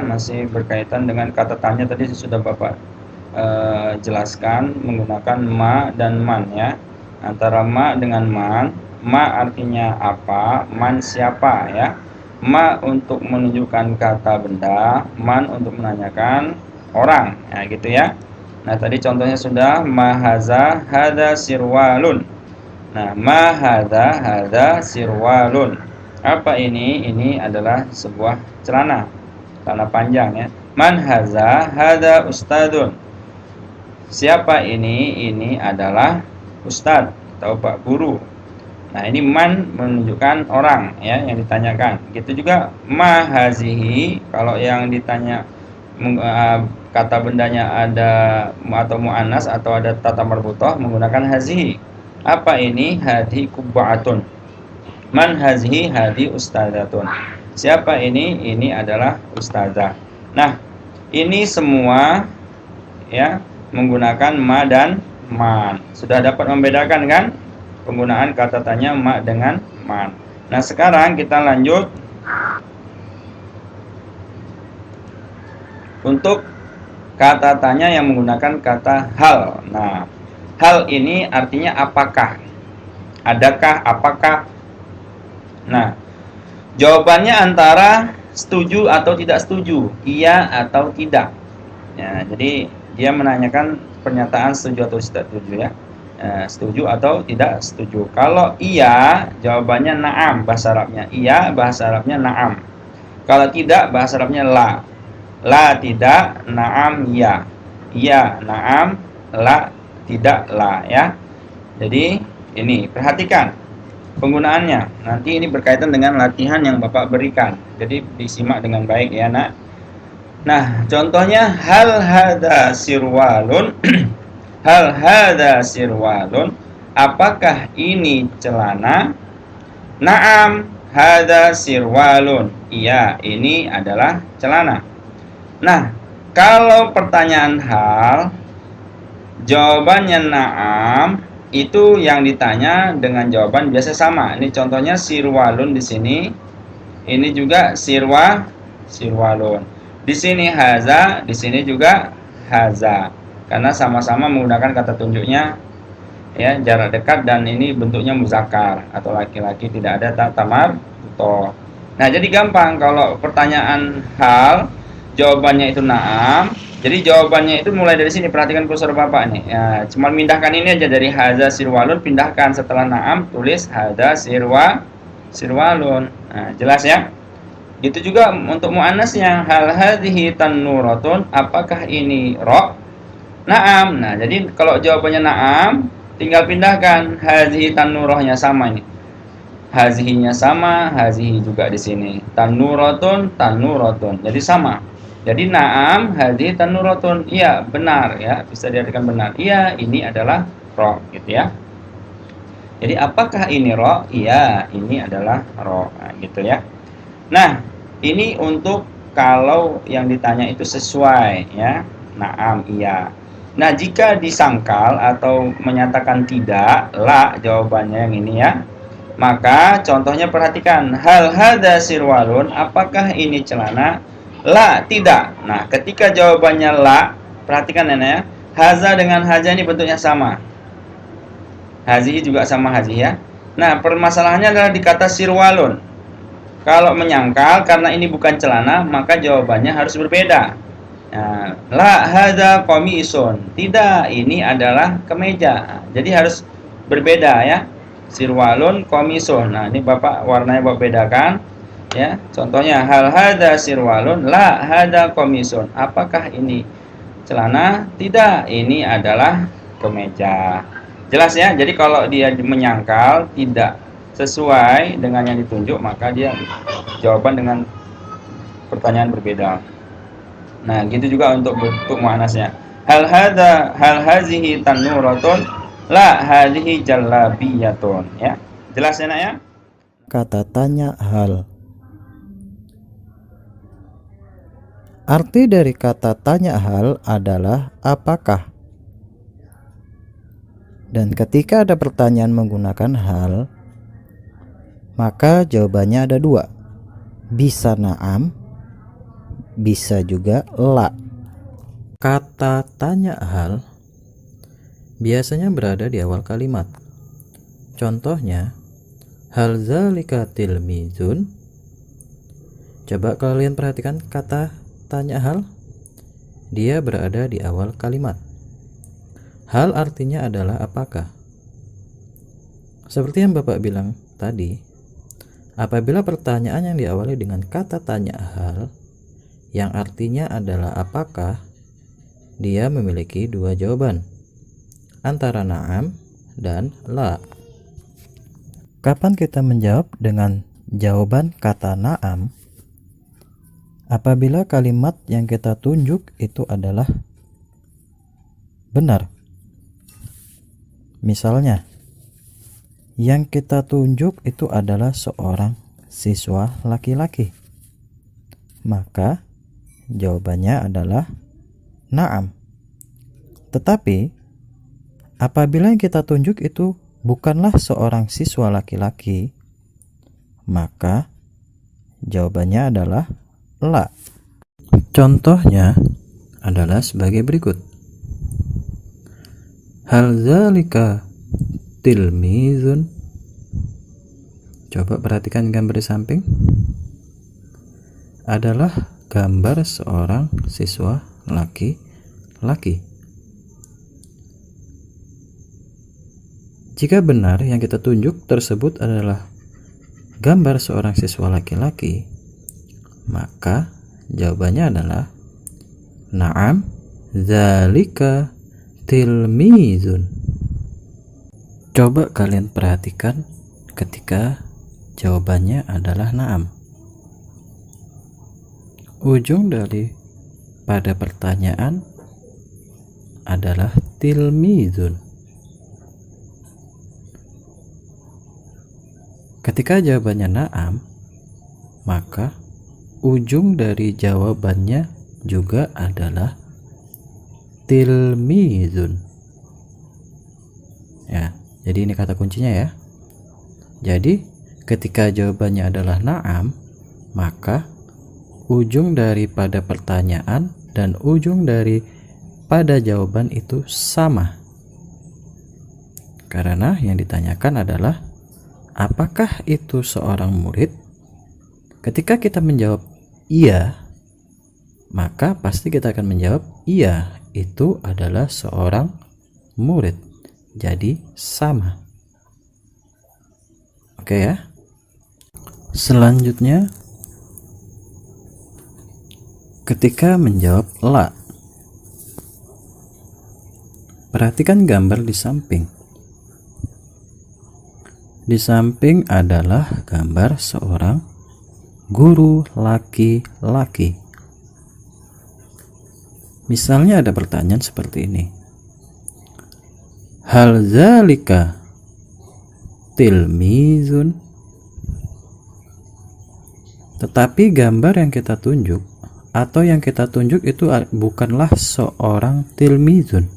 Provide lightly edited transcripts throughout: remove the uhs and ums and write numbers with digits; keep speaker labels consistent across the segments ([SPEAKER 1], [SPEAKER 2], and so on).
[SPEAKER 1] masih berkaitan dengan kata tanya. Tadi sudah Bapak jelaskan menggunakan ma dan man ya. Antara ma dengan man. Ma artinya apa, man siapa ya. Ma untuk menunjukkan kata benda, man untuk menanyakan orang ya, gitu ya. Nah tadi contohnya sudah ma haza hada sirwalun. Nah ma hada sirwalun. Apa ini? Ini adalah sebuah celana panjang ya. Man haza hada ustadun. Siapa ini? Ini adalah ustad atau pak guru. Nah ini man menunjukkan orang ya yang ditanyakan. Gitu juga ma hazihi, kalau yang ditanya kata bendanya ada atau muannas atau ada tata marbuthah menggunakan hazihi. Apa ini? Hadhi kubbaatun. Man hazihi hadi ustadzatun. Siapa ini? Ini adalah ustazah. Nah ini semua ya menggunakan ma dan man. Sudah dapat membedakan kan penggunaan kata tanya ma dengan man. Nah sekarang kita lanjut untuk kata tanya yang menggunakan kata hal. Nah hal ini artinya apakah, adakah, apakah. Nah jawabannya antara setuju atau tidak setuju, iya atau tidak ya. Jadi dia menanyakan pernyataan setuju atau tidak setuju ya. Setuju atau tidak setuju. Kalau iya jawabannya na'am bahasa Arabnya. Iya bahasa Arabnya na'am. Kalau tidak bahasa Arabnya la. La tidak, na'am ya. Iya na'am, la tidak la ya. Jadi ini perhatikan penggunaannya. Nanti ini berkaitan dengan latihan yang Bapak berikan. Jadi disimak dengan baik ya nak. Nah contohnya hal hada sirwalun. Hal hada sirwalun, apakah ini celana? Naam hada sirwalun, iya ini adalah celana. Nah kalau pertanyaan hal jawabannya naam, itu yang ditanya dengan jawaban biasa sama. Ini contohnya sirwalun di sini, ini juga sirwalun. Di sini haza, di sini juga haza. Karena sama-sama menggunakan kata tunjuknya ya jarak dekat dan ini bentuknya muzakkar atau laki-laki, tidak ada tamar to. Nah jadi gampang kalau pertanyaan hal jawabannya itu na'am. Jadi jawabannya itu mulai dari sini, perhatikan kursor Bapak nih ya, cuma pindahkan ini aja dari haza sirwalun, pindahkan setelah na'am tulis haza sirwalun. Nah jelas ya. Gitu juga untuk muannasnya, hal hadhihi tannuratun, apakah ini rok? Naam. Nah jadi kalau jawabannya naam tinggal pindahkan hazihi tannurohnya sama ini. Hazihinya sama, hazihi juga di sini. Tannuratun, tannuratun. Jadi sama. Jadi naam hazihi tannuratun. Iya, benar ya. Bisa diartikan benar. Iya, ini adalah ro gitu ya. Jadi apakah ini ro? Iya, ini adalah ro. Nah, gitu ya. Nah, ini untuk kalau yang ditanya itu sesuai ya. Naam, iya. Nah jika disangkal atau menyatakan tidak, la jawabannya yang ini ya, maka contohnya perhatikan, hal hada sirwalun, apakah ini celana? La tidak. Nah ketika jawabannya la, perhatikan nenek ya, haza dengan haza ini bentuknya sama, hazihi juga sama hazihi ya. Nah permasalahannya adalah di kata sirwalun. Kalau menyangkal karena ini bukan celana, maka jawabannya harus berbeda. Nah, la hadza qamisun. Tidak, ini adalah kemeja. Nah, jadi harus berbeda ya. Sirwalun qamisun. Nah, ini Bapak warnanya Bapak bedakan ya. Contohnya hal hadza sirwalun, la hadza qamisun. Apakah ini celana? Tidak, ini adalah kemeja. Jelas ya. Jadi kalau dia menyangkal tidak sesuai dengan yang ditunjuk, maka dia jawaban dengan pertanyaan berbeda. Nah, gitu juga untuk bentuk muannasnya. Hal hazihi tannuratun, la hadhihi jallabiyatun ya. Jelas ya nak ya?
[SPEAKER 2] Kata tanya hal. Arti dari kata tanya hal adalah apakah. Dan ketika ada pertanyaan menggunakan hal, maka jawabannya ada dua. Bisa na'am, bisa juga la. Kata tanya hal biasanya berada di awal kalimat. Contohnya, hal zalika tilmizun. Coba kalian perhatikan kata tanya hal. Dia berada di awal kalimat. Hal artinya adalah apakah? Seperti yang Bapak bilang tadi, apabila pertanyaan yang diawali dengan kata tanya hal yang artinya adalah apakah, dia memiliki dua jawaban, antara na'am dan la. Kapan kita menjawab dengan jawaban kata na'am? Apabila kalimat yang kita tunjuk itu adalah benar. Misalnya, yang kita tunjuk itu adalah seorang siswa laki-laki, maka jawabannya adalah na'am. Tetapi apabila yang kita tunjuk itu bukanlah seorang siswa laki-laki, maka jawabannya adalah la. Contohnya adalah sebagai berikut. Hal zalika tilmizun. Coba perhatikan gambar di samping. Adalah gambar seorang siswa laki-laki. Jika benar yang kita tunjuk tersebut adalah gambar seorang siswa laki-laki, maka jawabannya adalah na'am zalika tilmizun. Coba kalian perhatikan ketika jawabannya adalah na'am. Ujung dari pada pertanyaan adalah tilmizun. Ketika jawabannya na'am, maka ujung dari jawabannya juga adalah tilmizun. Ya, jadi ini kata kuncinya ya. Jadi ketika jawabannya adalah na'am, maka ujung daripada pertanyaan dan ujung daripada jawaban itu sama. Karena yang ditanyakan adalah apakah itu seorang murid? Ketika kita menjawab iya, maka pasti kita akan menjawab iya, itu adalah seorang murid. Jadi sama. Oke ya. Selanjutnya, ketika menjawab la, perhatikan gambar di samping. Di samping adalah gambar seorang guru laki-laki. Misalnya ada pertanyaan seperti ini. Hal zalika tilmizun. Tetapi gambar yang kita tunjuk atau yang kita tunjuk itu bukanlah seorang tilmizun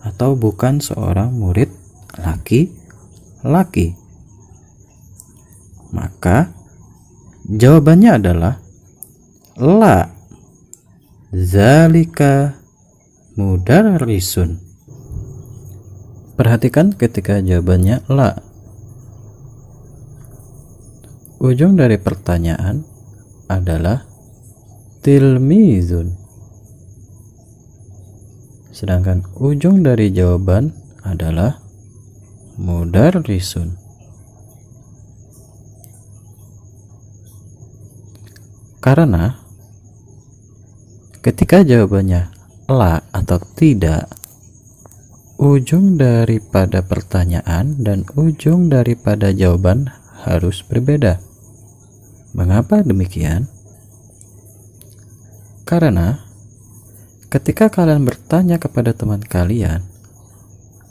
[SPEAKER 2] atau bukan seorang murid laki-laki. Maka jawabannya adalah la zalika mudarrisun. Perhatikan ketika jawabannya la. Ujung dari pertanyaan adalah tilmizun. Sedangkan ujung dari jawaban adalah mudarrisun. Karena ketika jawabannya la atau tidak, ujung daripada pertanyaan dan ujung daripada jawaban harus berbeda. Mengapa demikian? Karena ketika kalian bertanya kepada teman kalian,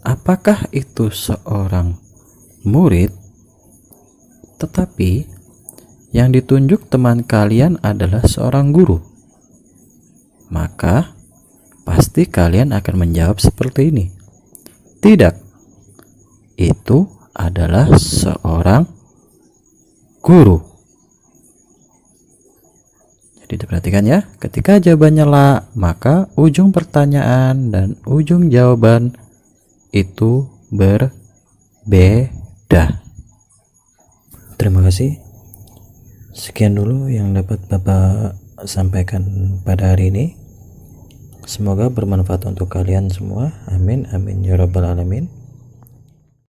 [SPEAKER 2] apakah itu seorang murid? Tetapi yang ditunjuk teman kalian adalah seorang guru, maka pasti kalian akan menjawab seperti ini. Tidak, itu adalah seorang guru. Jadi diperhatikan ya, ketika jawabannya la, maka ujung pertanyaan dan ujung jawaban itu berbeda. Terima kasih. Sekian dulu yang dapat Bapak sampaikan pada hari ini. Semoga bermanfaat untuk kalian semua. Amin amin ya rabbal alamin.